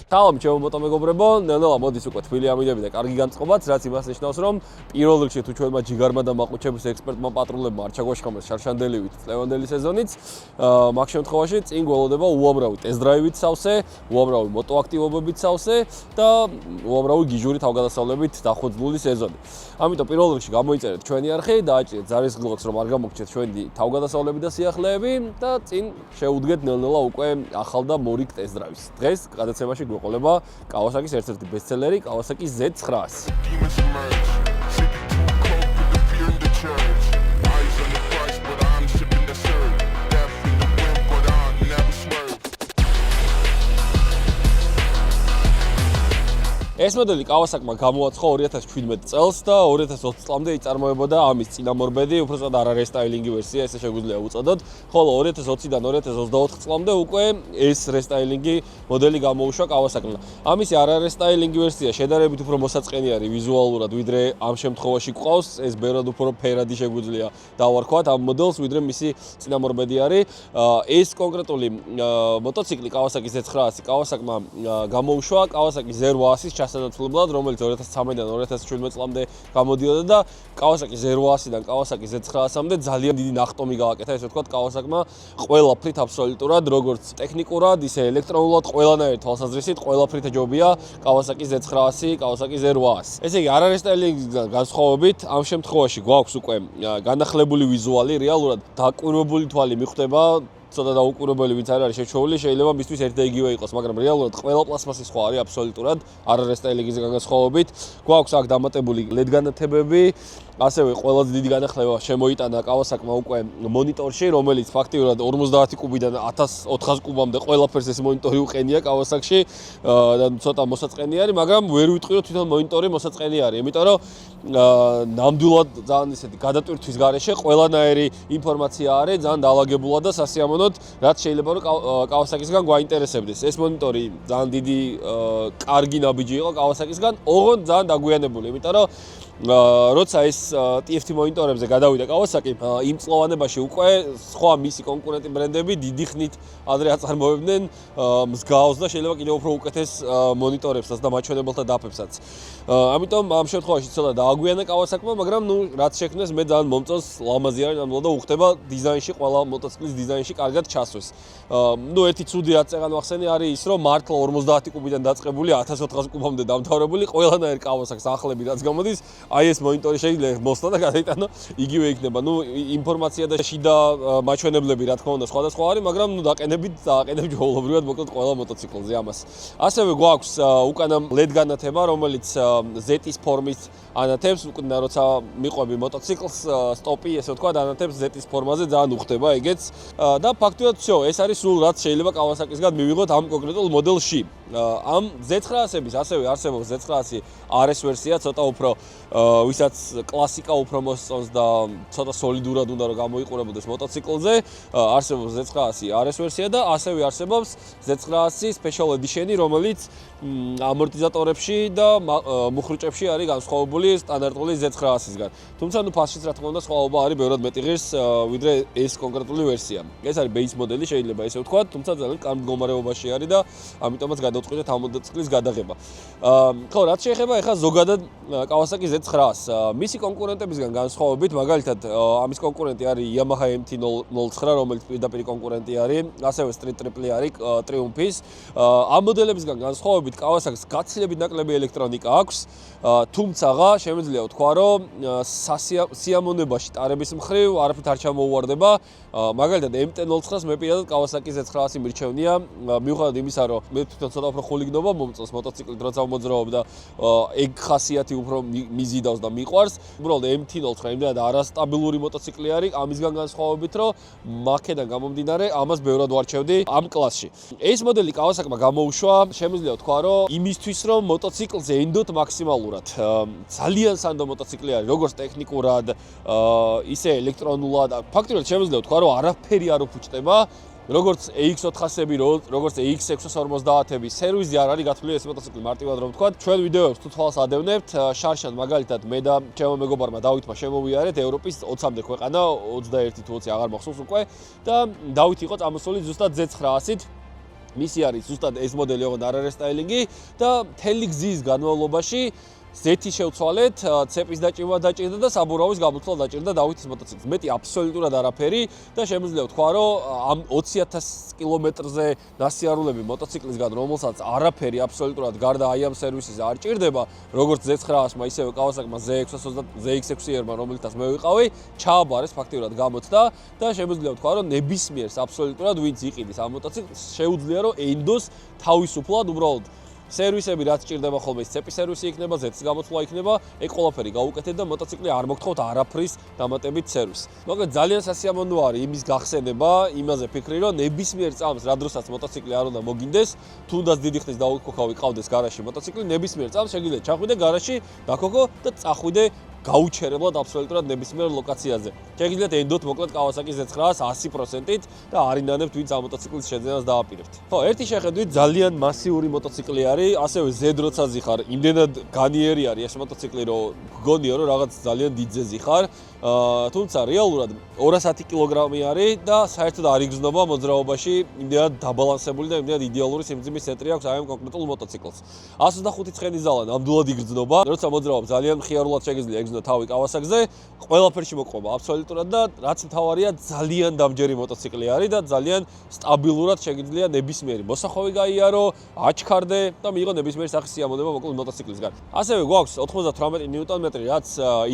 თავი ჩემო მოტომეგობრებო, ნელ-ნელა მოდის უკვე თბილი ამიდები და კარგი განწყობაც, რაც იმას ნიშნავს, რომ პირველ რიგში თუ ჩვენმა ჯიგარმა და მაყუჩების ექსპერტმა პატრულებმა არ ჩაგვაშხამეს შარშანდელივით წლევანდელი სეზონიც, მაგ შემთხვევაში წინ გველოდება უამრავი ტესტ-დრაივით სავსე, უამრავი მოტოაქტივობებით სავსე და უამრავი გიჟური თავგადასავლებით დახვეწლული სეზონი. ამიტომ პირველ რიგში გამოიწერეთ ჩვენი არხი, დააჭირეთ ზარისგლოქს, რომ არ გამოგჩეთ ჩვენი თავგადასავლები და სიახლეები და წინ შეუდგეთ ნელ-ნელა უკვე ახალ და მორიგ ტესტ-დრაივს. დღეს გადაცემაში გვეყოლება Kawasaki-ს ერთ-ერთი ბესტსელერი Kawasaki Z900. ეს მოდელი Kawasaki-მა გამოაცხო 2017 წელს და 2020 წლამდე იწარმოებოდა ამის წინამორბედი, უბრალოდ არარესტაილინგი ვერსია, ესე შეგვიძლია უწოდოთ, ხოლო 2020-დან 2024 წლამდე უკვე ეს რესტაილინგი მოდელი გამოუშვა Kawasaki-მა. ამისი არარესტაილინგი ვერსია შედარებით უფრო მოსაწყენი არის ვიზუალურად, ვიდრე ამ შემთხვევაში გვყავს, ეს ბევრად უფრო ფერადი შეგვიძლია დავარქვათ ამ მოდელს, ვიდრე მისი წინამორბედი არის. ეს კონკრეტული მოტოციკლი Kawasaki Z900 Kawasaki-მა გამოუშვა Kawasaki Z800-ის სასანაცვლებლად, რომელიც 2013-დან 2017 წლამდე გამოდიოდა და Kawasaki Z800-დან Kawasaki Z900-მდე ძალიან დიდი ნახტომი გააკეთა, ესე ვთქვათ, Kawasaki-მა ყველაფრით აბსოლუტურად, როგორც ტექნიკურად, ისე ელექტრონულად, ყველანაირ თვალსაზრისით, ყველაფრით ეჯობია Kawasaki Z900, Kawasaki Z800. ესე იგი, არარესტაილინგიდან განსხვავებით, ამ შემთხვევაში გვაქვს უკვე განახლებული ვიზუალი, რეალურად დაკვირვებული თვალი მიხვდება ცოტა დაუკვირვებელი ვინც არ არის შეჩვეული, შეიძლება მისთვის ერთ და იგივე იყოს, მაგრამ რეალურად ყველა პლასმასი სხვა არის აბსოლუტურად არარესტაილინგისგან განსხვავებით. გვაქვს აქ დამატებული LED განათებები, ასევე ყველაზე დიდი განახლება შემოიტანა Kawasaki-მა უკვე მონიტორში, რომელიც ფაქტიურად 50 კუბიდან 1400 კუბამდე ყველაფერს ეს მონიტორი უყენია Kawasaki-ში და ცოტა მოსაწყენი არის, მაგრამ ვერ ვიტყვი რომ თვითონ მონიტორი მოსაწყენი არის, იმიტომ რომ ნამდვილად ძალიან ისეთი გადატვირთვის გარეშე ყველანაირი ინფორმაცია არის, ძალიან დაალაგებულა და სასიამოვნოდ, რაც შეიძლება რომ Kawasaki-სგან გვაინტერესებდეს. ეს მონიტორი ძალიან დიდი კარგი ნაბიჯი იყო Kawasaki-სგან, ოღონდ ძალიან დაგვიანებული, იმიტომ რომ როცა ეს TFT მონიტორებზე გადავიდა Kawasaki, იმ წლოვანებაში უკვე სხვა მისი კონკურენტი ბრენდები დიდი ხნით ადრე აწარმოებდნენ მსგავს და შეიძლება კიდევ უფრო უკეთეს მონიტორებსაც და მაჩვენებელთა დაფებსაც. ამიტომ ამ შემთხვევაში ცოტა დააგვიანა Kawasaki-მა, მაგრამ რაც შექმნეს მე ძალიან მომწონს, ლამაზი არის ნამდვილად და უხდება დიზაინში, ყველა მოტოციკლის დიზაინში კარგად ჩასვეს. ერთი ცუდი რაც წეგან ვახსენე არის ის, რომ მართლა 50 კუბიდან დაწყებული 1400 კუბამდე დამთავრებული ყველანაირი Kawasaki-ს ახლები რაც გამოდის, აი ეს მონიტორი შეიძლება მოსლა და გადაიტანო, იგივე იქნება. ინფორმაცია და შიდა მაჩვენებლები რა თქმა უნდა სხვადასხვა არის, მაგრამ დააყენებით ჯოულობრივად მოკლედ ყველა მოტოციკლზე ამას. ასევე გვაქვს უკანა LED განათება, რომელიც Z-ის ფორმის ანათებს, უკანა როცა მიყვები მოტოციკლს, სტოპი, ესე ვთქვა, ანათებს Z-ის ფორმაზე ძალიან უხდება ეგეც. და ფაქტობრივად всё, ეს არის სულ რაც შეიძლება Kawasaki-სგან მივიღოთ ამ კონკრეტულ მოდელში. ამ Z900-ების ასევე არსებობს Z900 RS ვერსია, ცოტა უფრო ვისაც კლასიკა უფრო მოსწონს და ცოტა სოლიდურად უნდა რომ გამოიყურებოდეს მოტოციკლზე, არსებობს Z900 RS ვერსია და ასევე არსებობს Z900 Special Edition-ი, რომელიც ამორტიზატორებში და მუხრუჭებში არის განსხვავებული სტანდარტული Z900-ისგან. თუმცა ფასშიც რა თქმა უნდა სხვაობა არის ბევრად მეტი ღირს, ვიდრე ეს კონკრეტული ვერსია. ეს არის base მოდელი, შეიძლება ესე ვთქვათ, თუმცა ძალიან კარგ მდგომარეობაში არის და ამიტომაც გადავწყვიტეთ ამ მოტოციკლის გადაღება. ხო, რაც შეეხება ეხლა ზოგადად Kawasaki Z900-ს, მისი კონკურენტებისგან განსხვავებით, მაგალითად, ამის კონკურენტი არის Yamaha MT-09, რომელიც პირდაპირ კონკურენტი არის, ასევე Street Triple არის Triumph-ის. ამ მოდელებისგან განსხვავებით Kawasaki-ს გაცილებით ნაკლები ელექტრონიკა აქვს, თუმცა შემიძლია ვთქვა, რომ სიამოვნებაში ტარების მხრივ არაფრით არ ჩამოუვარდება. მაგალითად, MT-09-ს მე პირადად Kawasaki Z900-ი მირჩევნია, მიუხედავად იმისა, რომ მე თვითონ ცოტა უფრო ხულიგნობა მომწონს მოტოციკლით, როცა მოძრაობ და ეგ ხასიათი უფრო მიზიდავს და მიყვარს. უბრალოდ MT-09 იმდენად არასტაბილური მოტოციკლი არის, ამისგან განსხვავებით, რომ მაქედან გამომდინარე, ამას ბევრად ვარჩევდი ამ კლასში. ეს მოდელი Kawasaki-მა გამოუშვა, შემიძლია ვთქვა, რომ იმისთვის, რომ მოტოციკლზე ენდოთ მაქსიმალურად. ძალიან სანდო მოტოციკლი არის, როგორც ტექნიკურად, ისე ელექტრონულად. ფაქტობრივად შემიძლია ვთქვა, რომ არაფერი არ უფუჭდება. როგორც AX400-ები, როგორც AX650-ები, სერვიზი არ არის გათვლილი ეს მოტოციკლი მარტივად რომ ვთქვა. ჩვენ ვიდეოებს თუ თვალს ადევნებთ, შარშან მაგალითად მე და ჩემო მეგობარმა დავითმა შემოვიარეთ ევროპის 20-მდე ქვეყანა, 21 თუ 20 აღარ მახსოვს უკვე და დავით იყო წამოსული ზუსტად Z900-ით. მისი არის ზუსტად ეს მოდელი ოღონდ არ არესტაილინგი და მთელი გზის განმავლობაში ზეთი შევცვალეთ, ცეპის დაჭირვა დაჭირდა და საბურავის გამოცვლა დაჭირდა დავითის მოტოციკლს. მეტი აბსოლუტურად არაფერი და შემიძლია ვთქვა, რომ ამ 20,000 კილომეტრზე დასიარულები მოტოციკლისგან, რომელსაც არაფერი აბსოლუტურად გარდა აი ამ სერვისის არ ჭირდება, როგორც Z900-მა, ისევე Kawasaki-მა ZX6R-მა, რომელთაც მე ვიყავი, ჩააბარეს ფაქტიურად გამოთდა და შემიძლია ვთქვა, რომ ნებისმიერს აბსოლუტურად ვინც იყიდის ამ მოტოციკლს, შეუძლია რომ ეინდოს თავისუფლად უბრალოდ სერვისები რაც ჭირდება ხოლმე ის ცეპის სერვისი იქნება, ზეთის გამოცვლა იქნება, ეგ ყველაფერი გაუკეთეთ და მოტოციკლი არ მოგთხოვთ არაფრის დამატებით სერვისს. მოკლედ ძალიან სასიამოვნო არის იმის გახსენება, იმაზე ფიქრი, რომ ნებისმიერ წამს, რა დროსაც მოტოციკლი არ უნდა მოგინდეს, თუნდაც დიდი ხნის დაუქოქავი ყავდეს გარაჟში მოტოციკლი, ნებისმიერ წამს შეგიძლიათ ჩახვიდე გარაჟში, დაქოქო და წახვიდე გაუჩერებლად აბსოლუტურად ნებისმიერ ლოკაციაზე. შეგიძლიათ ენდოთ მოკლედ Kawasaki Z900 100%-ით და არინანებთ ვინც ამ მოტოციკლის შეძენას დააპირებთ. ხო, ერთი შეხედვით ძალიან მასიური მოტოციკლი არის, ასევე Z როცა ზიხარ, იმდენად განიერი არის ეს მოტოციკლი, რომ გგონია რომ რაღაც ძალიან დიდზე ზიხარ. თუმცა რეალურად 210 კილოგრამი არის და საერთოდ არ იგრძნობა მოძრაობაში, იმდენად დაბალანსებული და იმდენად idеალური სიმძიმის ცენტრი აქვს აი ამ კონკრეტულ მოტოციკლს. 125 ცხენის ზალა ნამდვილად იგრძნობა, როცა მოძრაობ ძალიან მხიარულად შეგიძლია იგრძნო თავი Kawasaki-ზე, ყველაფერში მოყვება აბსოლუტურად და რაც მთავარია, ძალიან დამჯერი მოტოციკლი არის და ძალიან სტაბილურად შეგიძლია ნებისმიერი მოსახვევი გაიარო, აჩქარდე და მიიღო ნებისმიერი სახის სიამოვნება მოკლედ მოტოციკლისგან. ასევე გვაქვს 98 ნიუტონ-მეტრი, რაც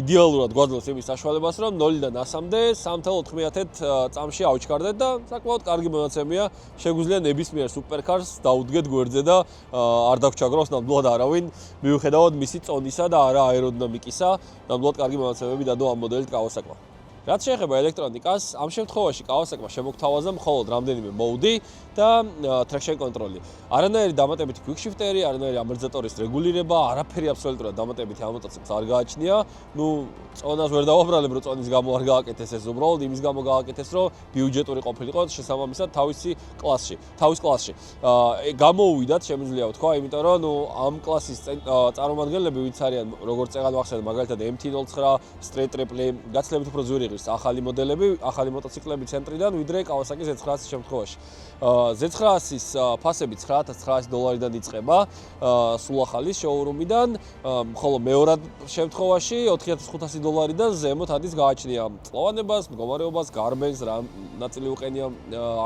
იდეალურად გვაძლევს იმის საშუალებას, რომ 0-დან 100-მდე 3.9 წამში ავჩქარდეთ და საკმაოდ კარგი მონაცემია. შეგვიძლია ნებისმიერ სუპერკარს დაუდგეთ გვერდზე და არ დაგჩაგროს ნამდვილად არავინ, მიუხედავად მისი წონისა და არა აეროდინამიკისა. ნამდვილად კარგი მონაცემები დადო ამ მოდელით Kawasaki-მა. რაც შეეხება ელექტრონიკას, ამ შემთხვევაში Kawasaki-მა შემოგთავაზა მხოლოდ რამდენიმე მოუდი და traction control-ი. არანაირი დამატებითი quick shifter-ი, არანაირი ამორტიზატორის რეგულირება, არაფერი აბსოლუტურად დამატებითი ამ მოტოციკლს არ გააჩნია. ნუ წონას ვერ დავაბრალებ, რომ წონის გამო არ გააკეთეს ეს უბრალოდ იმის გამო გააკეთეს, რომ ბიუჯეტური ყოფილიყო შესაბამისად თავის კლასში. გამოუვიდათ, შემიძლია ვთქვა, იმიტომ რომ ნუ ამ კლასის წარმომადგენლები ვინც არიან, როგორც წეგან ვახსენე, მაგალითად MT-09, Street Triple, გაცილებით უფრო ძვირი ახალი მოდელები, ახალი მოტოციკლები ცენტრიდან, ვიდრე Kawasaki Z900-ის შემთხვევაში. Z900-ის ფასები $9,900-დან იწყება, სულ ახალი შოურუმიდან, ხოლო მეორად შემთხვევაში $4,500-დან ზემოთ ადის გააჩნია წლოვანებას, მდგომარეობას, გარბენს, რა ნაწილი უყენია,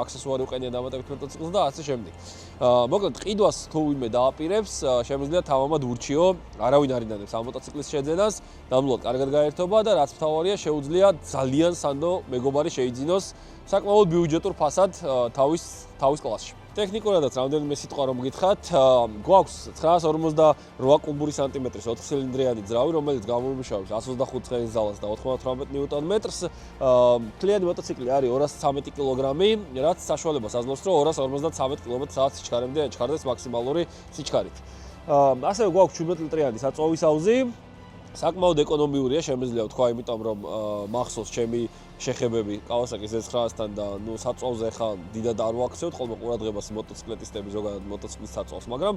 აქსესუარი უყენია დამატებით მოტოციკლს და ასე შემდეგ. მოკლედ, ყიდვას თუ ვინმე დააპირებს, შემიძლია თავამად ურჩიო, არავინ არ ინანებს ამ მოტოციკლის შეძენას, ნამდვილად კარგად გაერთობა და რაც მთავარია, შეუძლია ძალიან სანდო მეგობარი შეიძინოს საკმაოდ ბიუჯეტურ ფასად თავის კლასში. ტექნიკურადაც რამდენიმე სიტყვა რომ გითხრათ, გვაქვს 958 კუბური სანტიმეტრის 4 ცილინდრიანი ძრავი, რომელიც გამომუშავებს 125 ცხენის ზალას და 98 ნიუტონ-მეტრს. მთლიანი მოტოციკლი არის 213 კილოგრამი, რაც საშუალებას აძლევს, რომ 253 კმ/სთ სიჩქარემდე აჩქარდეს მაქსიმალური სიჩქარით. ასევე გვაქვს 17 ლიტრიანი საწვავის აუზი. საკმაოდ ეკონომიურია, შემიძლია ვთქვა, იმიტომ რომ მახსოვს ჩემი შეხებები Kawasaki Z900-თან და ნუ საწვავზე ხა დიდად არ ვაქცევთ, ხოლმე ყურადღებას მოტოციკლეტისტები ზოგადად მოტოციკლის საწვავს, მაგრამ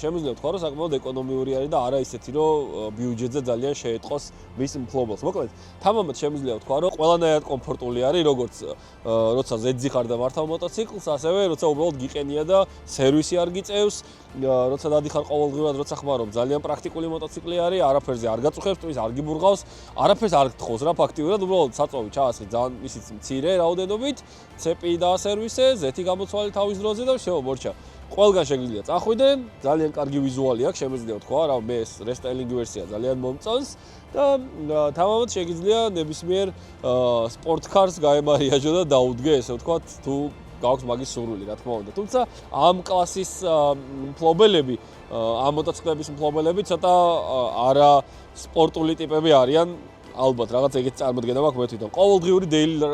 შემიძლია ვთქვა, რომ საკმაოდ ეკონომიური არის და არა ისეთი, რომ ბიუჯეტზე ძალიან შეეტყოს მის მფლობელს. მოკლედ, თამამად შემიძლია ვთქვა, რომ ყველანაირად კომფორტული არის, როგორც როცა ზედზე ხარ და მართავ მოტოციკლს, ასევე როცა უბრალოდ გიყენია და სერვისი არ გიწევს, როცა დადიხარ ყოველდღიურად, როცა ხმარობ, ძალიან პრაქტიკული მოტოციკლი არის, არაფერზე არ გაწუხებს, ტვინს არ გიბურღავს, არაფერს არ გთხოვს რა ფაქტიურად, უბრალოდ საწვავი ჩაასხი ძალიან ისიც მცირე რაოდენობით, ცეპი დაასერვისე, ზეთი გამოცვალე თავის დროზე და всё, მორჩა. ყველგან შეგიძლია წახვიდე, ძალიან კარგი ვიზუალი აქვს, შემიძლია ვთქვა, რა მე ეს რესტაილინგი ვერსია ძალიან მომწონს და თამამად შეგიძლია ნებისმიერ სპორტკარს გაემარიაჟო და დაუდგე, ესე ვთქვათ, თუ გაქვს მაგის სურვილი, რა თქმა უნდა. თუმცა ამ კლასის მფლობელები, ამ მოტოციკლების მფლობელები ცოტა არა სპორტული ტიპები არიან. ალბათ რაღაც ეგეთ წარმოდგენა მაქვს მე თვითონ. ყოველდღიური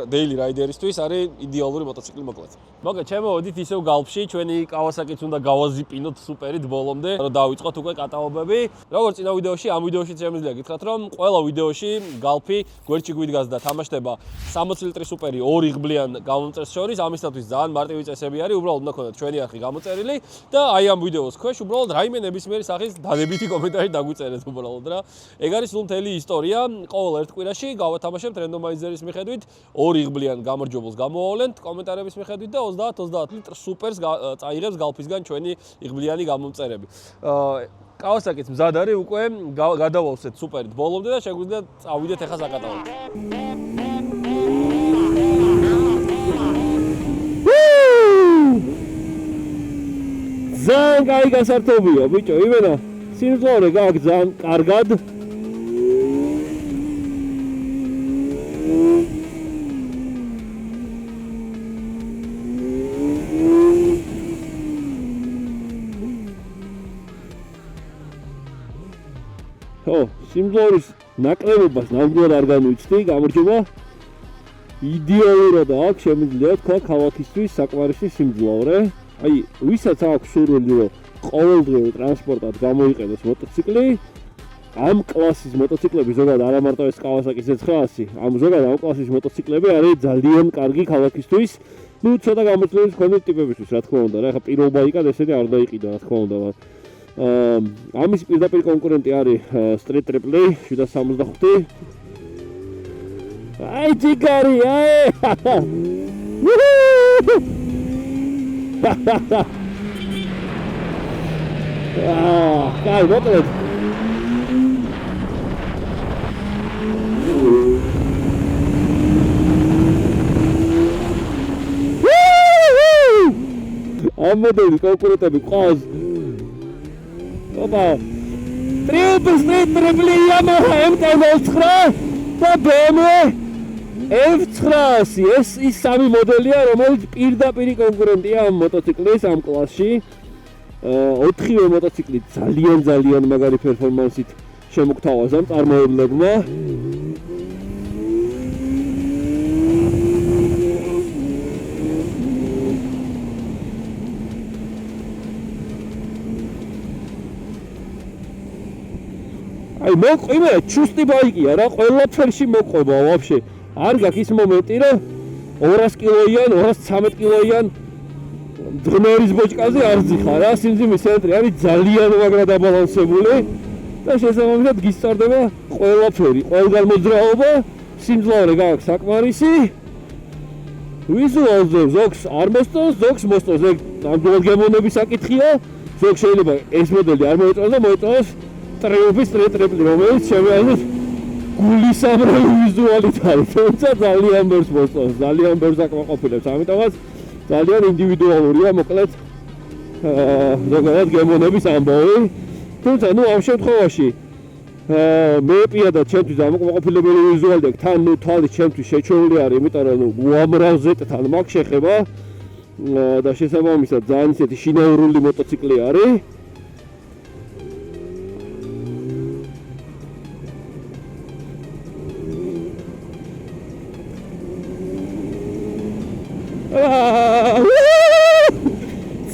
daily rider-ისთვის არის იდეალური მოტოციკლი მოკლედ. მოკლედ, შემოვედით ისევ გალფში, ჩვენი Kawasaki-ც უნდა გავაზიპინოთ სუპერით ბოლომდე, რომ დავიწყოთ უკვე კატაობები. როგორც წინა ვიდეოში, ამ ვიდეოში შემიძლია გითხრათ, რომ ყველა ვიდეოში გალფი გვერდში გვიდგას და თამაშდება 60 ლიტრი სუპერი 2 ღბლიან გამომწერს შორის, ამისათვის ძალიან მარტივი წესები არის, უბრალოდ უნდა გქონდეთ ჩვენი არხი გამოწერილი და აი ამ ვიდეოს ქვეშ უბრალოდ რაიმე ნებისმიერი სახის დადებითი კომენტარი დაგვიწერეთ უბრალოდ რა. ეგ არის სულ მთელი ისტორია. ყოველ ერთ კვირაში გავათამაშებთ რენდომაიზერის მიხედვით 2 იღბლიან გამარჯვებულს გამოვავლენთ კომენტარების მიხედვით და 30 ლიტრ სუპერს წაიღებს გალფისგან ჩვენი იღბლიანი გამომწერები. კავასაკიც მზად არის უკვე გადავავსეთ სუპერით ბოლომდე და შეგვიძლია წავიდეთ ახლა საკატალოგო. ძალიან კაი გასართობია ბიჭო, იმენა სიმძლავრე გაქვს ძალიან კარგად. სიმძლავრის ნაკლებობას ნამდვილად არ განვიცდი, გამარჯობა. იდეალურად აქვს, შემიძლია თქვა ქალაქისთვის საკმარისი სიმძლავრე. აი, ვისაც აქვს სურვილი, რომ ყოველდღიურ ტრანსპორტად გამოიყენოს მოტოციკლი, ამ კლასის მოტოციკლები ზოგადად არა მარტო ეს Kawasaki Z900, ზოგადად ამ კლასის მოტოციკლები არის ძალიან კარგი ქალაქისთვის. ნუ ცოტა გამოცდილების მქონე ტიპებისთვის, რა თქმა უნდა, რა ხა პირველ ბაიკად ესეთი არ დაიყიდა, რა თქმა უნდა. ამის პირდაპირ კონკურენტი არის Street Triple 765. აი ჯიგარი, აი! კაი, მოკლედ. ამ მოდელის კონკურენტები ყავს. ოპა. Triple Yamaha MT-09 და BMW F900. ეს სამი მოდელია, რომელიც პირდაპირ კონკურენტია ამ მოტოციკლის ამ კლასში. 4-ვე მოტოციკლი ძალიან მაგარი პერფორმანსით შემოგთავაზა მწარმოებლებმა. აი მოყვება ჩუსტი ბაიკია რა, ყველაფერში მოყვება ვაფშე. არ გაქვს ის მომენტი, რომ 200 კილოიან, 213 კილოიან დრნერის ბოჭკაზე არ ძიხარ რა, სიმძიმის ცენტრი არის ძალიან მაგრა დაბალანსებული და შესაბამისად გისწორდება ყველაფერი, ყველგან მოძრაობა, სიმძლავრე გაქვს საკმარისი. ვიზუალზე ზოგს არ მოსწონს, ზოგს მოსწონს, ეგ ნამდვილად გემოვნების საკითხია. ზოგს შეიძლება ეს მოდელი არ მოეწონოს და მოეწონოს ტრიუმფის Street Triple, რომელიც შემიძლია გულისამრევი ვიზუალით არის, თუმცა ძალიან ბევრს მოსწონს, ძალიან ბევრს აკმაყოფილებს, ამიტომაც ძალიან ინდივიდუალურია, მოკლედ ზოგადად გემოვნების ამბავი. თუმცა ნუ ამ შემთხვევაში მე პირადად ჩემთვის ამოკმაყოფილებელი ვიზუალი და თან ნუ თვალი ჩემთვის შეჩეული არის, იმიტომ რომ უამრავ ზეტთან მაქვს შეხება და შესაბამისად ძალიან ისეთი შინაურული მოტოციკლი არის.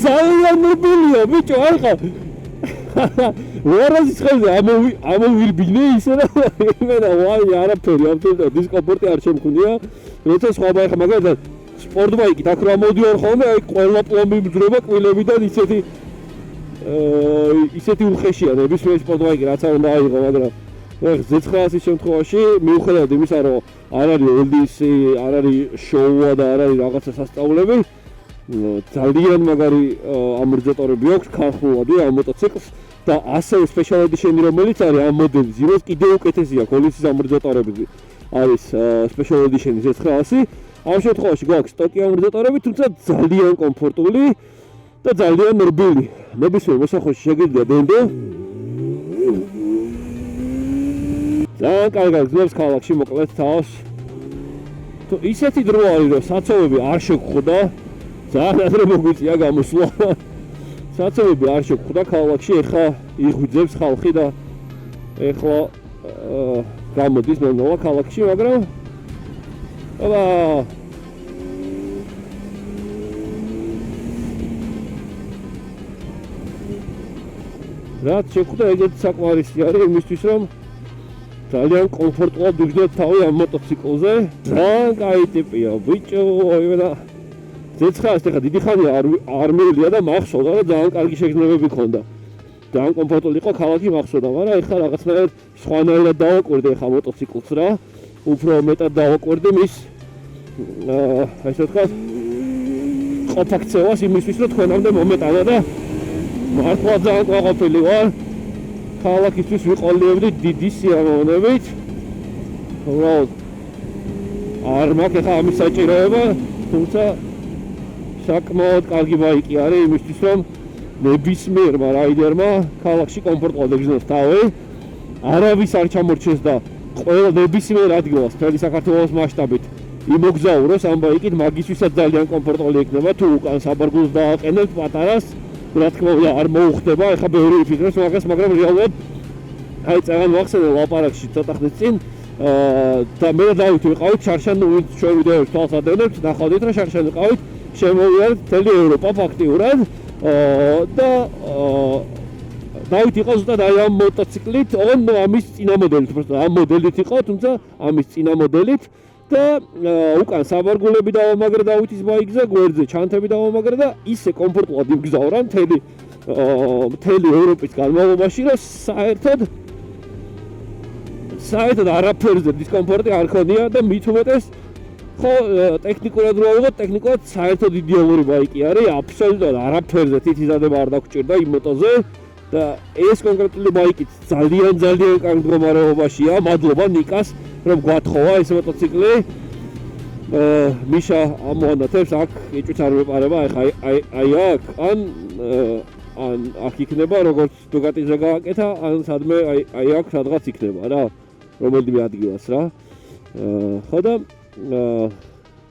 ძალიან მობილია ბიჭო, ახლა ვარაზის ხელზე ამოვირბინე ისე რა იმენა ვაი არაფერი აბსოლუტურად დისკომფორტი არ შემქონია. როცა სხვა ბაიხა მაგალითად სპორტბაიკით აქ რა მოდიარ ხოლმე, აი ყველა პლომი მძრება კვილებიდან ისეთი უხეშია ნებისმიერი სპორტბაიკი რაც არ უნდა აიღო, მაგრამ Z900-ის შემთხვევაში მიუხედავად იმისა, რომ არ არის LDC, არ არის შოუა და არ არის რაღაცა სასწაულები, ძალიან მაგარი ამორტიზატორები აქვს, ქართულად ამ მოტოციკლს და ასევე special edition-ი რომელიც არის ამ მოდელის, იმას კიდევ უკეთესია, კოლისის ამორტიზატორები არის special edition-ი Z900. ამ შემთხვევაში გვაქვს სტოკი ამორტიზატორები, თუმცა ძალიან კომფორტული და ძალიან რბილი. ნებისმიერ მოსახვეში შეგიძლია დენდო. ძალიან კარგად გზნობს ქალაქში მოკლედ თავს. თუ ისეთი დრო არის, რომ საცობები არ შეგხვდა, ძალიან ადრე მოგვიწია გამოსვლა. საცობები არ შეგხვდა ქალაქში, ეხლა იღვიძებს ხალხი და ეხლა გამოდის ნელა ქალაქში, მაგრამ აბა რაც შეგხვდა ეგეთი საკმარისი არის იმისთვის, რომ ძალიან კომფორტულად ვიგრძნოთ თავი ამ მოტოციკლზე. ძალიან კაი ტიპია ბიჭო, იმენა Z900 ახლა დიდი ხანია არ მივიდა და მახსოვდა და ძალიან კარგი შეგრძნებები ჰქონდა. ძალიან კომფორტული იყო ქალაქი მახსოვდა, მაგრამ ეხლა რაღაცნაირად სხვანაირად დავაკვირდი ეხლა მოტოციკლს რა. უფრო მეტად დავაკვირდი მის ასე ვთქვათ ყოფაქცევას იმისთვის, რომ თქვენამდე მომეტანა და მართლა ძალიან ყვაყოფილი ვარ. ქალაქისთვის ვიყოლიებდი დიდი სიამოვნებით. უბრალოდ არ მაქვს ეხლა ამის საჭიროება, თუმცა საკმაოდ კარგი ბაიკი არის იმისთვის, რომ ნებისმიერმა რაიდერმა ქალაქში კომფორტულად ეგზნოს თავი. არავის არ ჩამორჩეს და ყველა ნებისმიერ ადგილას მთელი საქართველოს მასშტაბით იმოგზაუროს ამ ბაიკით, მაგისთვისაც ძალიან კომფორტული იქნება თუ უკან საბარგულს დააყენებთ პატარას. რა თქმა უნდა არ მოუხდება, ეხლა ბევრი იფიქრებს მაგას, მაგრამ რეალურად აი წეგან ვახსენე ლაპარაკში ცოტა ხნის წინ და მე და დავით ვიყავით შარშან ჩვენ ვიდეოებს თვალსადევნებთ, ნახავდით რა შარშან ვიყავით, შემოვიარეთ მთელი ევროპა ფაქტიურად და დავით იყო ზუსტად აი ამ მოტოციკლით, ამის წინა მოდელით, უბრალოდ ამ მოდელით იყო, თუმცა ამის წინა მოდელით და უკან საბარგულები დავამაგრე დავითის ბაიკზე, გვერდზე ჩანთები დავამაგრე და ისე კომფორტულად იმგზავრა მთელი ევროპის განმავლობაში, რომ საერთოდ არაფერზე დისკომფორტი არ ქონია და მით უმეტეს ხო ტექნიკურად რო ავიღოთ, ტექნიკურად საერთოდ იდეალური ბაიკი არის, აბსოლუტურად არაფერზე თითიზადება არ დაგჭირდა იმ მოტოზე და ეს კონკრეტული ბაიკი ძალიან კარგ მდგომარეობაშია. მადლობა ნიკას, რომ გვათხოვა ეს მოტოციკლი. მიშა ამოანათებს აქ ეჭვიც არ მეპარება, აი აქ ან აქ იქნება როგორც დუგატიზე გააკეთა, ან სადმე აი აქ სადღაც იქნება რა, რომელიმე ადგილას რა. ხო და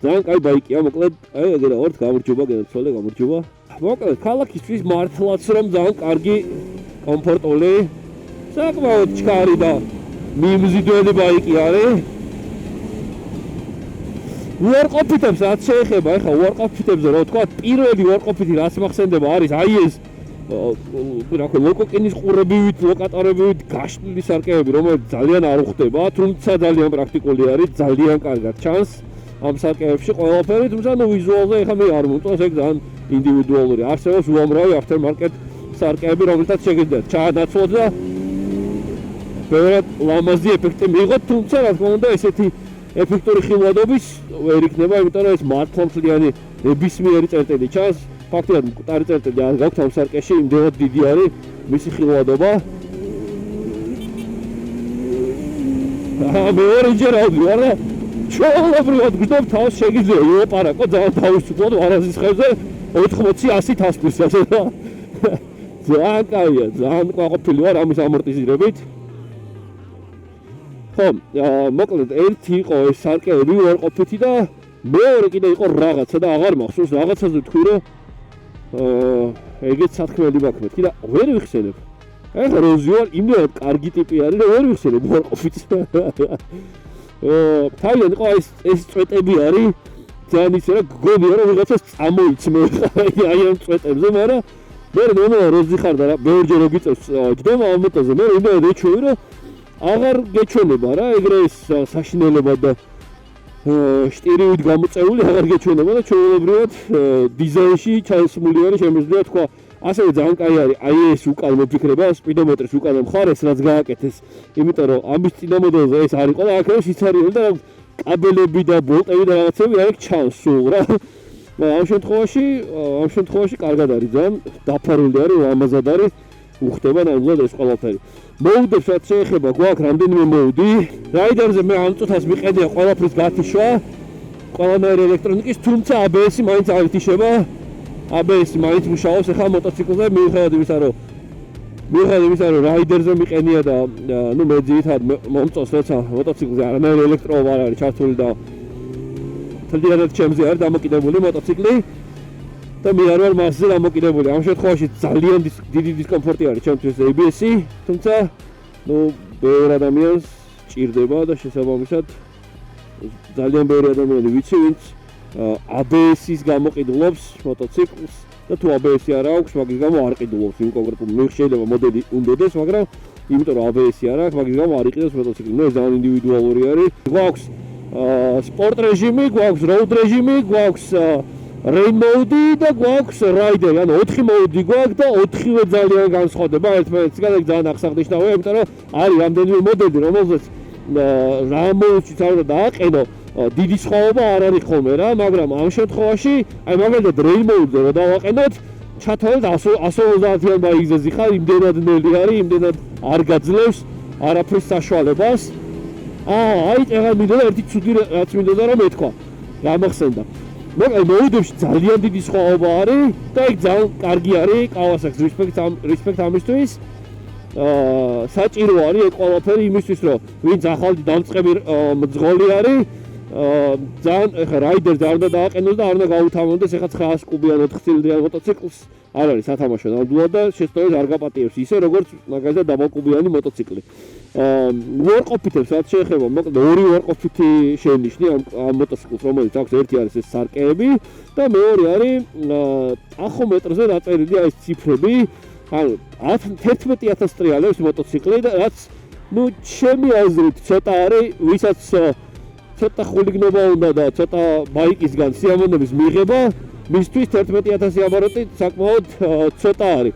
ძალიან კაი ბაიკია, მოკლედ აი ეგრე ორთ გამარჯობა, გენაცვალე გამარჯობა. მოკლედ ქალაქისთვის მართლაც რომ ძალიან კარგი კომფორტული, საკმაოდ ჩქარი და მიმზიდველი ბაიკი არის. უარყოფითებს რაც შეეხება, ეხლა უარყოფითებზე რა ვთქვა, პირველი უარყოფითი რაც მახსენდება არის აი ეს რა ქვია, ლოკოკინის ყურებივით, ლოკატორებივით გაშლილი სარკეები, რომელიც ძალიან არ უხდება, თუმცა ძალიან პრაქტიკული არის, ძალიან კარგად ჩანს ამ სარკეებში ყველაფერი, თუმცა ნუ ვიზუალზე ეხლა მე არ მომწონს, ეგ ძალიან ინდივიდუალური. არსებობს უამრავი aftermarket სარკეები, რომელთაც შეგიძლიათ ჩაანაცვლოთ და ბევრად ლამაზი ეფექტი მიიღოთ, თუმცა რა თქმა უნდა ესეთი ეფექტური ხილვადობის ვერ იქნება, იმიტომ რომ ეს მართლა მთლიანი ნებისმიერი წერტილი ჩანს. ფაქტია, მკვდარი წერტილი არ გაქვთ ამ სარკეში, იმდენად დიდი არის მისი ხილვადობა. მეორეჯერ ავდივარ და ჩვეულებრივად გძნობ თავს შეგიძლია იოპარაკო ძალიან თავისუფლად ვარაზის ხევზე 80-100 თასპის ასე და ძალიან კაია, ძალიან ყვაყოფილი ვარ ამის ამორტიზირებით. ხო, მოკლედ ერთი იყო ეს სარკეები უარყოფითი და მეორე კიდე იყო რაღაცა და აღარ მახსოვს რაღაცაზე თქვი რომ ეგეც სათქმელი მაქვს და ვერ ვიხსენებ. ეხლა როზი ვარ, იმდენად კარგი ტიპი არის რომ ვერ ვიხსენებ უარყოფითს. თავიდან იყო ეს წვეტები არის ძალიან ისე რა გგონია რომ ვიღაცას წამოიცმე აი ამ წვეტებზე, მაგრამ მე როზი ხარ და ბევრჯერ გიწევს ჯდომა ამ მოტოზე, მე იმდენად ეჩვევი რომ აღარ გეჩვენება რა, ეგრე საშინელება და შტირივით გამოწეული აღარ გეჩვენება და ჩვეულებრივად დიზაინში ჩასმული არის, შემიძლია თქვა. ასევე ძალიან კაი არის აი ეს უკან მოფიქრება, სპიდომეტრის უკან მხარეს რაც გააკეთეს, იმიტომ რომ ამის წინა მოდელზე ეს არ იყო და აქ არის სიცარიელი და კაბელები და ბოლტები და რაღაცები არ ჩანს სულ რა. ამ შემთხვევაში კარგად არის, ძალიან დაფარული არის, ლამაზად არის, უხდება ნამდვილად ეს ყველაფერი. მოუდებს რაც შეეხება, გვაქვს რამდენიმე მოუდი. რაიდერზე მე ამ წუთას მიყედია ყველაფრის გათიშვა, ყველანაირი ელექტრონიკის, თუმცა ABS-ი მაინც არ ითიშება. ABS-ი მაინც მუშაობს ახლა მოტოციკლზე, მიუხედავად იმისა, რომ რაიდერზე მიყენია და ნუ მე ძირითადად მომწონს, როცა მოტოციკლზე არანაირი ელექტროობა არ არის ჩართული და თლიანად ჩემზე არის დამოკიდებული მოტოციკლი და მე არ ვარ მასზე დამოკიდებული. ამ შემთხვევაში ძალიან დიდი დისკომფორტი არის ჩემთვის ABS-ი, თუმცა ნუ ბევრ ადამიანს ჭირდება და შესაბამისად ძალიან ბევრი ადამიანი ვიცი, ვინც ABS-ის გამოყიდულობს მოტოციკლს და თუ ABS-ი არ აქვს, მაგის გამო არ ყიდულობს იმ კონკრეტულ შეიძლება მოდელი უნდოდეს, მაგრამ იმიტომ რომ ABS-ი არ აქვს, მაგის გამო არ იყიდოს მოტოციკლი. ეს ძალიან ინდივიდუალური არის. გვაქვს სპორტ რეჟიმი, გვაქვს road რეჟიმი, გვაქვს Rain mode და გვაქვს rider, ანუ 4 mode გვაქვს და 4-ვე ძალიან განსხვავდება ერთმანეთისგან, ეგ ძალიან აღსანიშნავია, იმიტომ რომ არის რამდენიმე მოდელი, რომელზეც რა mode-ში უნდა დააყენო, დიდი სხვაობა არ არის ხოლმე რა, მაგრამ ამ შემთხვევაში, აი მაგალითად Rain mode-ზე რო დავაყენოთ, ჩათვალეთ 150-იან ბაიგზეზე ხარ, იმდენად ნელი არის, იმდენად არ გაძლევს არაფრის საშუალებას. აი ეგ მინდოდა ერთი ცუდი რაც მინდოდა რომ ეთქვა. გამახსენდა. მოკლედ მოდებში ძალიან დიდი სხვაობა არის და ეგ ძალიან კარგი არის Kawasaki respect ამისთვის. საჭირო არის ეგ ყველაფერი იმისთვის რომ ვინც ახალი დამწყები მძღოლი არის ძალიან ეხა რაიდერ ძალიან უნდა დააყენოს და არ უნდა გაუთავონდეს ეხა 900 კუბიან 4 ცილინდრიან მოტოციკლს არ არის სათამაშო ნამდვილად და შესწორებს არ გაპატიებს ისე როგორც მაგალითად დაბალკუბიანი მოტოციკლი. უარყოფითებს რაც შეეხება მოკლედ ორი უარყოფითი შენიშნი ამ მოტოციკლს რომელიც აქვს ერთი არის ეს სარკეები და მეორე არის ტახომეტრზე დაწერილი აი ეს ციფრები ანუ 11000 ტრიალებს მოტოციკლი და რაც ნუ ჩემი აზრით ცოტა არის ვისაც ცოტა ხულიგნობა უნდა და ცოტა ბაიკისგან სიამოვნების მიღება მისთვის 11000 აბაროტი საკმაოდ ცოტა არის.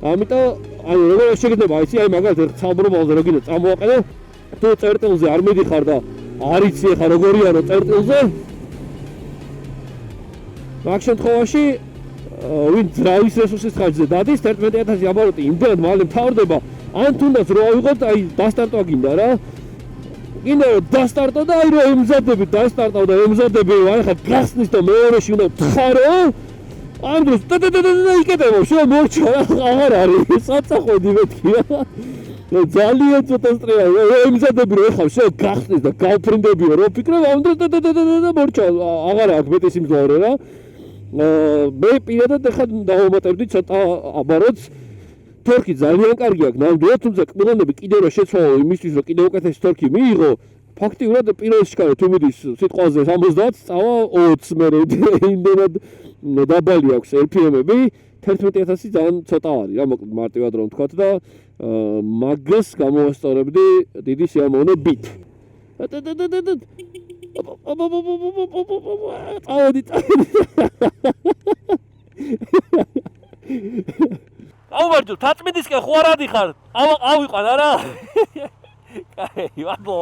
ამიტომ აი როგორ შეიძლება იცი აი მაგალითად ცალბრობალზე რო გინდა წამოაყენო თუ წერტილზე არ მიდიხარ და არ იცი ხა როგორია რო წერტილზე მაგ შემთხვევაში ვინ ძრავის რესურსის ხარჯზე დადის 11000 აბაროტი იმდენად მალე მთავრდება ან თუნდაც რო ავიღოთ აი დასტარტვა გინდა რა გინდა რომ დასტარტო და აი რო ემზადები დასტარტავ და ემზადები აი ხა გახსნის და მეორეში უნდა თხარო ამ დროს და იკეთებო შენ მორჩა აღარ არის საწახვედი მეთქია ძალიან ცოტა სტრია ემზადები რომ ეხავ შენ გახსნის და გავფრინდებიო რომ ფიქრობ ამ დროს და მორჩა აღარ აქვს მეტი სიმძლავრე რა მე პირადად ეხა დავამატებდი ცოტა აბაროც თორქი ძალიან კარგი აქვს ნამდვილად თუმცა კბილონები კიდევ რა შეცვალო იმისთვის რომ კიდევ უკეთესი თორქი მიიღო ფაქტიურად პირველში კარო თუ მიდის სიტყვაზე 70 წავა 20 მე იმდენად დაბალი აქვს RPM-ები 11000 ძალიან ცოტა არის რა მოკლედ მარტივად რომ ვთქვათ და მაგას გამოვასწორებდი დიდი სიამოვნებით აუვარჯო თაწმინდისკენ ხო არ ადიხარ ავიყვან არა კაი ვაბო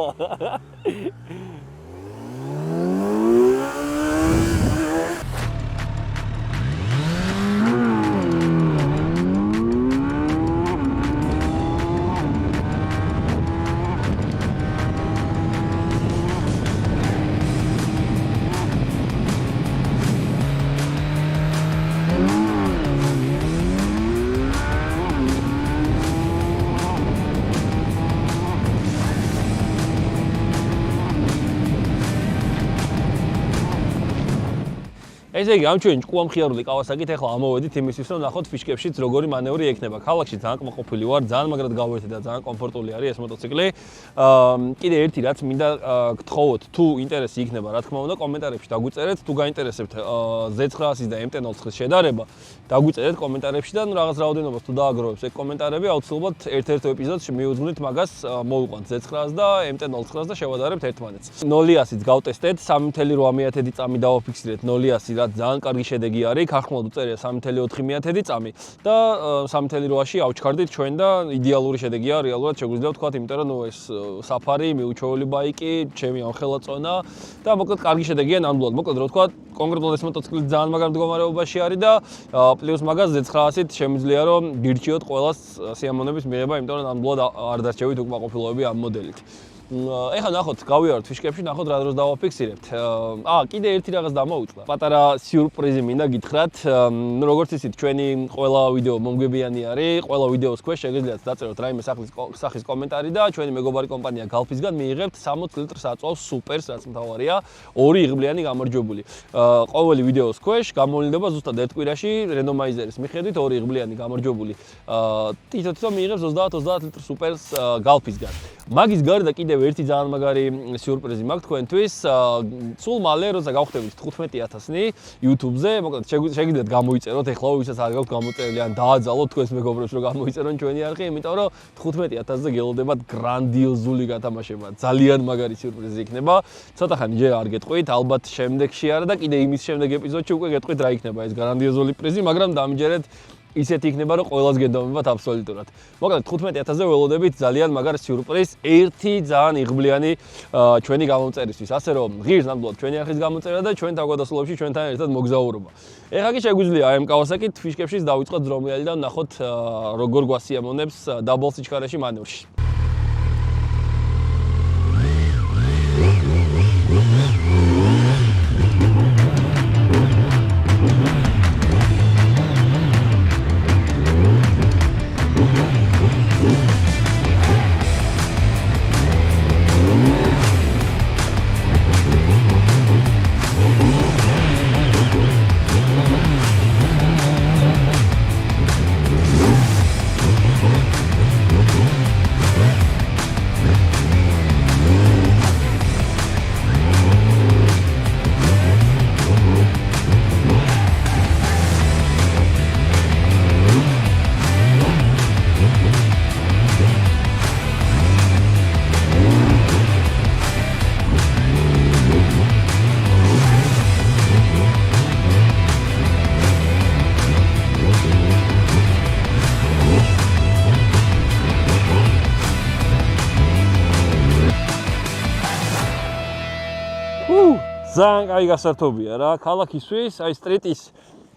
ესე იგი, ამ ჩვენ ჭკუამხიარული Kawasaki-თ ახლა ამოვედით იმისთვის, რომ ნახოთ ფიშკებშიც როგორი მანევრი ექნება. ქალაქში ძალიან კმაყოფილი ვარ, ძალიან მაგრად გავერთე და ძალიან კომფორტული არის ეს მოტოციკლი. კიდე ერთი რაც მინდა გთხოვოთ, თუ ინტერესი იქნება, რა თქმა უნდა, კომენტარებში დაგვიწერეთ, თუ გაინტერესებთ Z900-ის და MT-09-ის შედარება, დაგვიწერეთ კომენტარებში და ნუ რაღაც რაოდენობას თუ დააგროვებს ეგ კომენტარები, აუცილებლად ერთ-ერთ ეპიზოდში მივუძვნით მაგას, მოვიყვანთ Z900 და MT-09 და შევადარებთ ერთმანეთს. 0-ით გავტესტეთ, 3.8 წამი დავაფიქსირეთ 0-ით რაც ძალიან კარგი შედეგი არის, ქარხმლად უწერია 3.4 წამი და 3.8-ში ავჩქარდით ჩვენ და იდეალური შედეგია რეალურად შეგვიძლია ვთქვათ, იმიტომ რომ ეს საფარი, მიუჩვეული ბაიკი, ჩემი ამხელა წონა და მოკლედ კარგი შედეგია ნამდვილად. მოკლედ რო ვთქვათ, კონკრეტულად ეს მოტოციკლი ძალიან მაგარ მდგომარეობაში არის და პლუს მაგას Z900-ით შემიძლია რომ გირჩიოთ ყველას სიამოვნების მიღება, იმიტომ რომ ნამდვილად არ დარჩევით უკმაყოფილოები ამ მოდელით. ეხლა ნახოთ, გავიაროთ ფიშკებში, ნახოთ რა დროს დავაფიქსირებთ. კიდე ერთი რაღაც დამოუწვა. პატარა სიურპრიზი მინდა გითხრათ. ნუ როგორც იცით, ჩვენი ყველა ვიდეო მომგებიანი არის. ყველა ვიდეოს ქვეშ შეგიძლიათ დაწეროთ რაიმე სახის კომენტარი და ჩვენი მეგობარი კომპანია Galpis-გან მიიღებთ 60 ლიტრ საწვავს სუპერს, რაც მთავარია, 2 იღბლიანი გამარჯვებული. ყოველი ვიდეოს ქვეშ გამოვლინდება ზუსტად ერთ კვირაში რენდომაიზერის მიხედვით 2 იღბლიანი გამარჯვებული. თითო მიიღებს 30 ლიტრ სუპერს Galpis-გან. მაგის გარდა კიდე კიდევ ერთი ძალიან მაგარი სიურპრიზი მაქვს თქვენთვის. სულ მალე როცა გავხდებით 15,000-ნი YouTube-ზე, მოკლედ შეგიძლიათ გამოიწეროთ, ეხლა ვისაც არ გაქვთ გამოწერილი ან დააძალოთ თქვენს მეგობრებს რომ გამოიწერონ ჩვენი არხი, იმიტომ რომ 15,000-ზე გელოდებათ გრანდიოზული გათამაშება. ძალიან მაგარი სიურპრიზი იქნება. ცოტა ხანი ჯერ არ გეტყვით, ალბათ შემდეგში არა და კიდე იმის შემდეგ ეპიზოდში უკვე გეტყვით რა იქნება ეს გრანდიოზული პრიზი, მაგრამ დამიჯერეთ ისეთი იქნება რომ ყველას გენდომებათ აბსოლუტურად. მოკლედ 15,000-ზე ველოდებით ძალიან მაგარ სიურპრიზს, ერთი ძალიან იღბლიანი ჩვენი გამომწერისთვის. ასე რომ ღირს ნამდვილად ჩვენი არხის გამოწერა და ჩვენ თავგადასავლებში ჩვენთან ერთად მოგზაურობა. ეხლა კი შეგვიძლია აი ამ კავასაკით ფიშკებშიც დავიწყოთ ძრომიალი და ვნახოთ როგორ გვასიამოვნებს დაბლ სიჩქარეში მანევრში. ძალიან კაი გასართობია რა, ქალაქისთვის, აი სტრიტის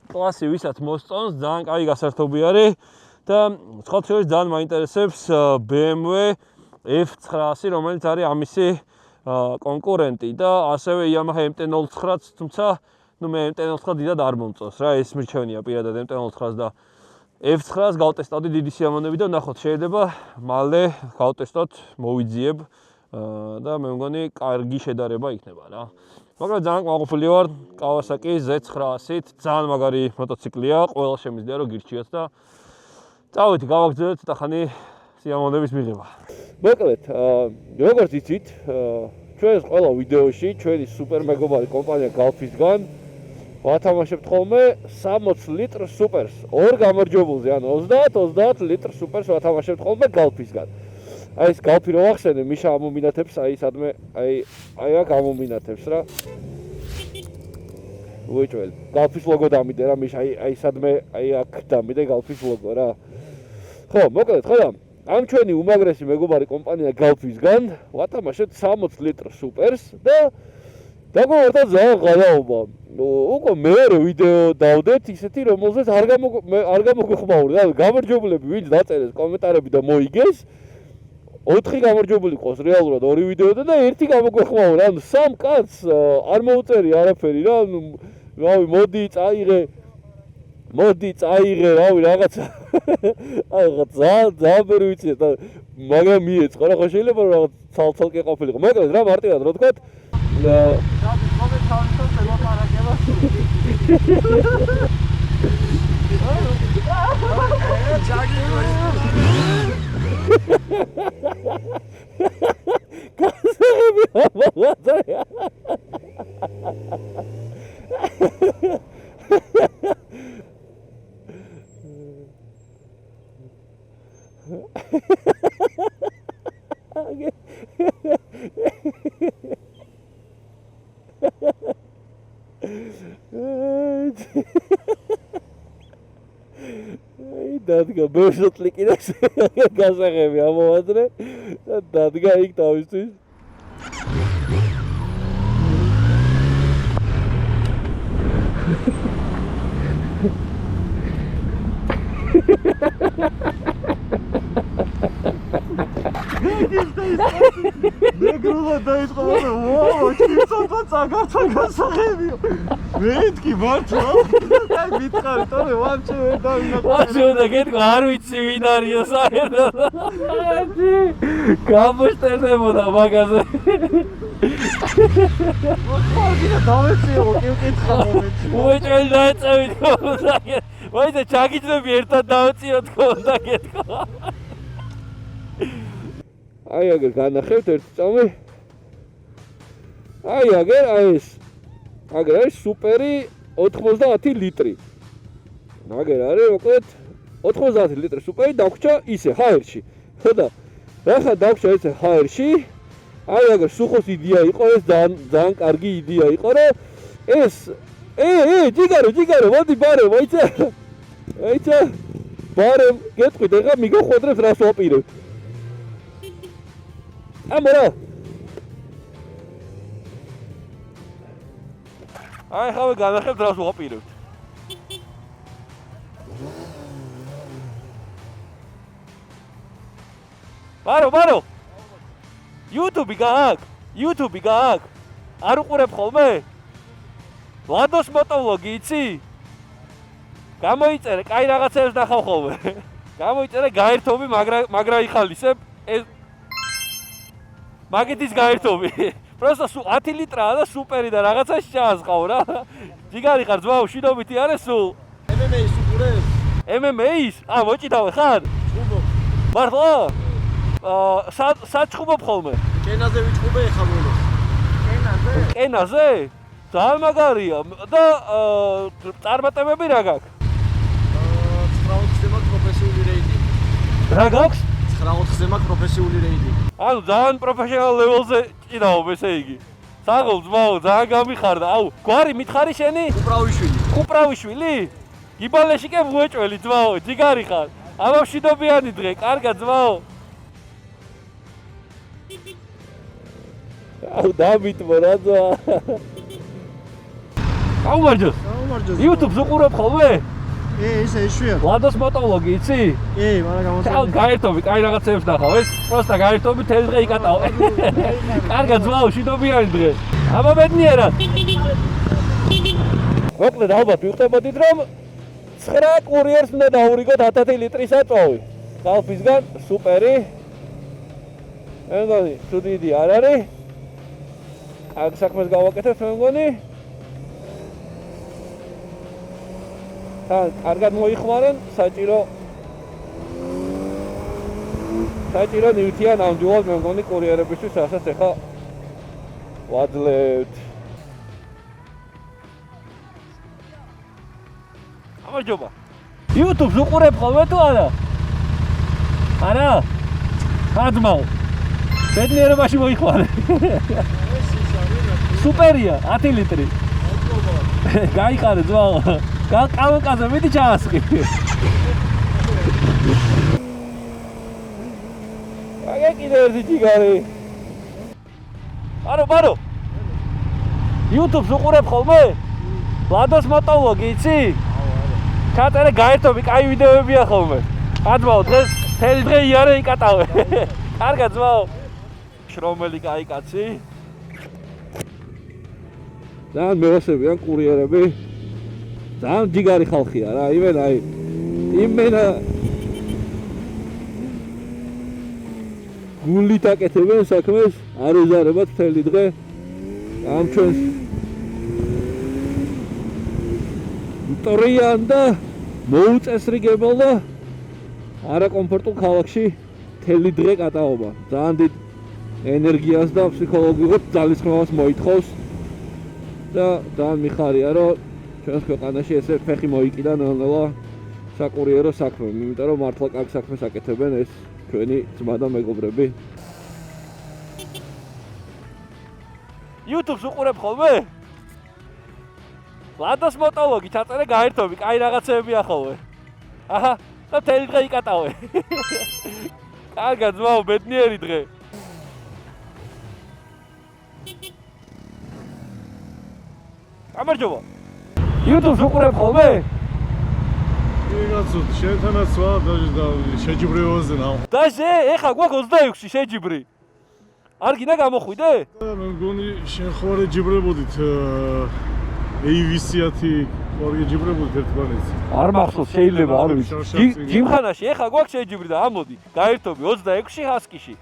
კლასი ვისაც მოსწონს, ძალიან კაი გასართობი არის და სხვა შორის ძალიან მაინტერესებს BMW F900, რომელიც არის ამისი კონკურენტი და ასევე Yamaha MT-09-ც, თუმცა ნუ მე MT-09 დიდად არ მომწონს რა, ეს მირჩევნია პირადად MT-09 და F900-ს გავტესტავდი დიდი სიამოვნებით და ნახოთ, შეიძლება მალე გავტესტოთ, მოვიძიებ და მე მგონი კარგი შედარება იქნება რა. მაგრამ ძალიან კმაყოფილი ვარ Kawasaki Z900-ით, ძალიან მაგარი მოტოციკლია, ყველა შემიძლია რომ გირჩიოთ და წავით, გავაგრძელოთ ცოტა ხანი სიამოვნების მიღება. მოკლედ, როგორც იცით, ჩვენს ყველა ვიდეოში ჩვენი სუპერ მეგობარი კომპანია Galfis-გან ვათამაშებთ ხოლმე 60 ლიტრ სუპერს, ორ გამარჯვებულზე, ანუ 30 ლიტრ სუპერს ვათამაშებთ ხოლმე Galfis-გან. აი ეს Galfi რო ახსენე, მიშა ამომინათებს, აი სადმე, აი აქ ამომინათებს რა. უეჭველი. Galfis ლოგო დამიდე რა, მიშა აი სადმე, აი აქ დამიდე Galfis ლოგო რა. ხო, მოკლედ, ხო და ამ ჩვენი უმაგრესი მეგობარი კომპანია Galfis-გან ვათამაშებთ 60 ლიტრ სუპერს და დაგვარდა ძალიან გადაობა. უკვე მეორე ვიდეო დავდეთ ისეთი, რომელზეც არ გამოგვეხმაურდა. გამარჯვებულები ვინც დაწერეს კომენტარები და მოიგეს 4 გამარჯვებული ყავს რეალურად 2 ვიდეოდან და 1 გამოგვეხმაურა. ანუ სამ კაცს არ მოუწერი არაფერი რა. ანუ რავი, მოდი წაიღე, რავი, რაღაცა. ძალიან ბევრი ვიცი და მაგრამ მიეწყო რა, ხო შეიძლება რომ რაღაც ცალ-ცალკე ყოფილიყო. მოკლედ რა მარტივად რო ვთქვათ, დადგა ბევრსოთლი კიდე გასაღები ამოვაძრე და დადგა იქ თავისთვის. მეგრულა დაიწყო და ვაუ, ჩიცოთა წაგართა გასაღებიო. მეთქი მართლა. აი მითხარი, თორე ვამჩე ვერ დავინახე. ვამჩე და გეტყვი, არ ვიცი ვინ არისო საერთოდ. გამოშტერდებოდა მაგაზე. მოხალხი და დავეციო, კითხა მომენტი. უეჭველი დაეწევით ხოლმე. ვაი და ჩაგიძები ერთად დავეციოთ ხოლმე და გეტყვა. აი აგერ განახევთ ერთი წამი. აი აგერ ეს. აგერ არის სუპერი 90 ლიტრი. აგერ არის მოკლედ 90 ლიტრი სუპერი დაგვრჩა ისე ჰაერში. ხედა. ახლა დაგვრჩა ისე ჰაერში. აი აგერ სუხოს იდეა იყო ეს ძალიან კარგი იდეა იყო რა. ეს ჯიგარო, მოდი ბარე, მოიცა. აიცა. ბარე, გეტყვით, ეხლა მიგახვედრებს რას ვაპირებთ. ამორა. აი ხავე განახებთ რას ვაპირებთ. ბარო. YouTube გააკ. არ უყურებ ხოლმე? ლადოს მოტოვლოგი იცი? გამოიწერე, კაი რაღაცებს ნახავ ხოლმე. გამოიწერე გაერთობი, მაგრა იხალისებ. ეს მაგეთის გაერთობი. პროსტა 10 ლიტრაა და სუპერი და რაღაცაში ჩაასყავ რა. ჯიგარი ხარ ძმაო, შინობითი არის სულ. MMA-ის უყურებ? MMA-ის? მოჭიდავე ხარ? ჩხუბობ. მართლა? საჩხუბობ ხოლმე. კენაზე ვიჩხუბე ხა მოლოს. კენაზე? ძალიან მაგარია და წარმატებები რა გაქვს? 9-4-ზე მაქვს პროფესიული რეიტინგი. რა გაქვს? 9-4-ზე მაქვს პროფესიული რეიტინგი. ანუ ძალიან პროფესიონალ ლეველზე ჭიდაობ ესე იგი. საღოლ ძმაო, ძალიან გამიხარდა. გვარი მითხარი შენი? კუპრავიშვილი? გიბალეში კი ვუეჭველი ძმაო, ჯიგარი ხარ. მშვიდობიანი დღე, კარგად ძმაო. დამიტმო რა ძმა. გაუმარჯოს. YouTube-ს უყურებ ხოლმე? ისე იშვიათად. ლადოს მოტოვლოგი იცი? მაგრამ გამოსწორებული. გაერთობი, კაი რაღაცებს ნახავ, ეს პროსტა გაერთობი თელი დღე იკატავ. კარგად ძმაო, მშვიდობიანი დღე. ბედნიერად. მოკლედ ალბათ ვიხდებოდით რომ 9 კურიერს უნდა დაურიგოთ 10 ლიტრის აწვავი. კალფისგან სუპერი. მეგონი, ცუდი არ არის. აქ საქმეს გავაკეთებ მეგონი. კარგად მოიხმარენ, საჭირო ნივთია ნამდვილად მე მგონი კურიერებისთვის, რასაც ეხლა ვაძლევთ. გამარჯობა. YouTube-ს უყურებ ხოლმე თუ არა? არა? ხადმაო. ბედნიერებაში მოიხმარე. სუპერია, 10 ლიტრი. გაიყარე ძმაო. კავკაზე მიდი ჩაასხი. აგე კიდე ერთი ჯიგარი. ბარო. YouTube-ს უყურებ ხოლმე? ლადოს მოტოვლოგი იცი? ჩაწერე გაერთობი, კაი ვიდეოებია ხოლმე. ხადმაო, დღეს თელი დღე იარე იკატავე. კარგად ძმაო. შრომელი კაი კაცი. ძალიან მევასებიან კურიერები. ძალიან ჯიგარი ხალხია რა, იმენა გულით აკეთებენ საქმეს, არ უზარებათ მთელი დღე ამ ჩვენს მტრიან და მოუწესრიგებელ და არაკომფორტულ ქალაქში მთელი დღე კატაობა. ძალიან დიდ ენერგიას და ფსიქოლოგიურ ძალისხმევას მოითხოვს და ძალიან მიხარია რომ ჩვენს ქვეყანაში ესე ფეხი მოიკიდა ნელ-ნელა საკურიერო საქმე, იმიტომ რომ მართლა კარგ საქმეს აკეთებენ ეს ჩვენი ძმა და მეგობრები. YouTube-ს უყურებ ხოლმე? ლადოს მოტოვლოგი ჩაწერე გაერთობი, კაი რაღაცებია ხოლმე. აჰა, და თელი დღე იკატავე. კარგად ძმაო, ბედნიერი დღე. გამარჯობა. YouTube-ს უყურებ ხოლმე? კაცო, შენთანაც ვარ და შეჯიბრებაზე ნავ. დაჟე, ეხა გვაქვს 26-ში შეჯიბრი. არ გინდა გამოხვიდე? მე მგონი შენ ხوار ეჯიბრებოდით AV-10 ხوار ეჯიბრებოდით ერთმანეთს. არ მახსოვს, შეიძლება არ ვიცი. ჯიმხანაში ეხა გვაქვს შეჯიბრი და ამოდი, გაერთობი 26-ში ჰასკიში.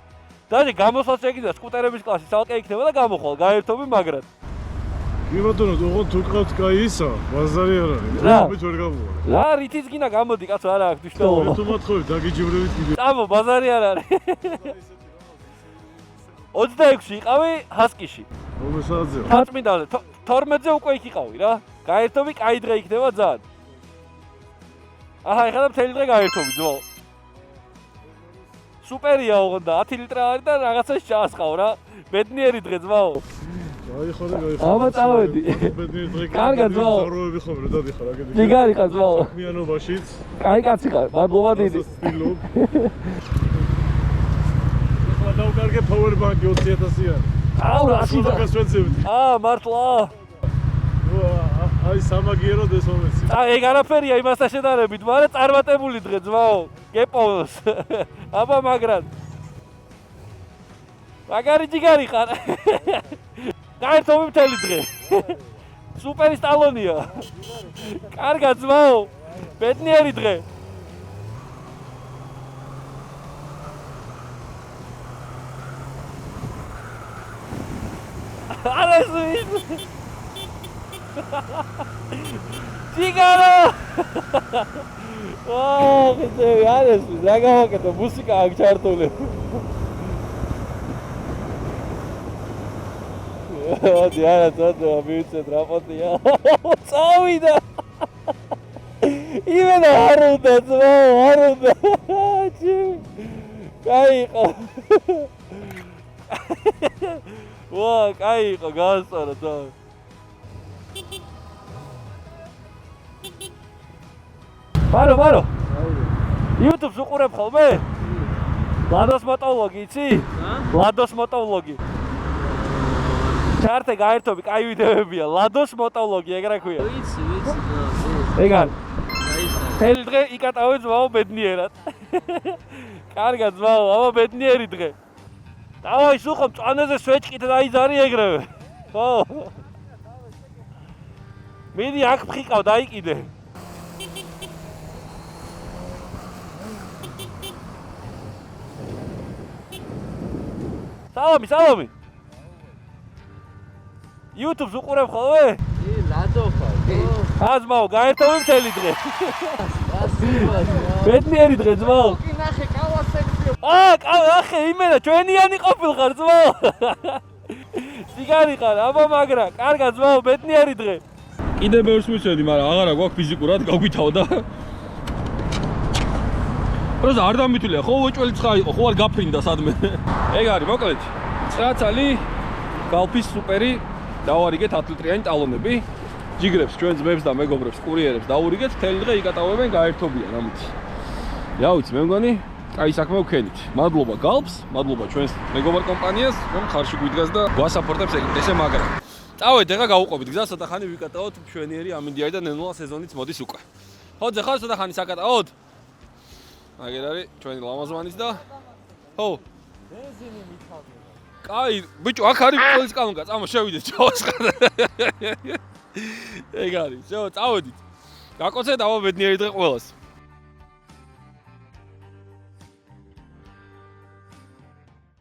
დაჟე გამოსვლა შეგიძლია სკუტერების კლასი ცალკე იქნება და გამოხვალ გაერთობი მაგრად. იმათონო, ოღონდ თუ გყავთ კაი ისა, ბაზარი არ არის. რა? მე ვერ გავუვარ. რა, რითიც გინდა გამოდი, კაცო, არა აქვს მნიშვნელობა. თუ მოთხოვე, დაგიჯიბრებით კიდე. წამო, ბაზარი არ არის. 26-ში იყავი ჰასკიში. რომელ საათზე? თაწმინდაზე 12-ზე უკვე იქ იყავი რა. გაერთობი, კაი დღე იქნება ძალიან. აჰა, ეხლა მთელი დღე გაერთობი, ძმაო. სუპერია ოღონდ 10 ლიტრი არის და რაღაცას ჩაასხავ რა. ბედნიერი დღე, ძმაო. გაიხარე. აბა წავედი. ბედნიერი დღე. კარგად, ძმაო. ზაროები ხომ რა დადიხარ აგები. ჯიგარი ხარ, ძმაო. მიანობაშიც. კაი კაცი ხარ, მადლობა დიდი. სტილობ. ეხლა დავკარგე power bank-ი 20,000-იანი. აუ, რაში და. გასვენცებდი. მართლა. აი სამაგიეროდ ეს მომეცი. ეგ არაფერია იმასთან შედარებით, მაგრამ წარმატებული დღე, ძმაო. გეპოვნოს. აბა მაგრად. მაგარი ჯიგარი ხარ. გაერთობი მთელი დღე. სუპერი სტალონია. კარგად, ძმაო. ბედნიერი დღე. არა ეს ჯიგარო. ხე არის რა გავაკეთე მუსიკა აქ ჩართული. არა ცოტა მივიცეთ რა პოტია. წავიდა. იმენა არ უნდა ძმაო, არ უნდა. კაი იყო. კაი იყო, გაასწორა ძმაო. ბარო. YouTube-ს უყურებ ხოლმე? ლადოს მოტოლოგი იცი? ლადოს მოტოლოგი. ჩარტე გაერთობი, კაი ვიდეოებია. ლადოს მოტოლოგი, ეგ რა ქვია? ვიცი. ეგ არის. თელი დღე იკატავე ძმაო ბედნიერად. კარგად ძმაო, აბა ბედნიერი დღე. დავაი სულ ხომ წანეზე სვეჭკით დაიძარი ეგრევე. ხო. მიდი აქ ფხიყავ დაიკიდე. სალამი. YouTube-ს უყურებ ხოლმე? ლადო ხარ. ძმაო, გაერთობი მთელი დღე. ბედნიერი დღე, ძმაო. კი ნახე, კავა სექციო. ნახე, იმენა, ჩვენიანი ყოფილხარ, ძმაო. სიგარი ხარ, აბა მაგრა, კარგად, ძმაო, ბედნიერი დღე. კიდე ბევრს მიცედი, მაგრამ აღარა გვაქვს ფიზიკურად გავგვითაო და პროზა არ დამითვლია, ხო უეჭველი ცხა იყო, ხო არ გაფრინდა სადმე. ეგ არის, მოკლედ. წრაცალი, გალფის სუპერი, დავარიგეთ 10 ლიტრიანი ტალონები. ჯიგრებს, ჩვენ ძმებს და მეგობრებს, კურიერებს დავურიგეთ, მთელი დღე იკატავებენ, გაერთობიან ამით. რა ვიცი, მე მგონი, კაი საქმე ვქენით. მადლობა გალფს, მადლობა ჩვენს მეგობარ კომპანიას, რომ ხარში გვიდგას და გვასაპორტებს ესე მაგრა. წავედ, ეხლა გავუყვებით გზას, ცოტა ხანი ვიკატავოთ მშვენიერი ამინდიარი და ნენულა სეზონიც მოდის უკვე. ხო, ხარ ცოტა ხანი საკატავოთ? აგერ არის ჩვენი ლამაზმანიც და ხო. ბენზინი მithავდა. კაი, ბიჭო, აქ არის პოლის კანონკა, წამო შევიდეთ, ჩავასხადე. ეგ არის, შევ, წავედით. გაკოცეთ, აბა ბედნიერი დღე ყველას.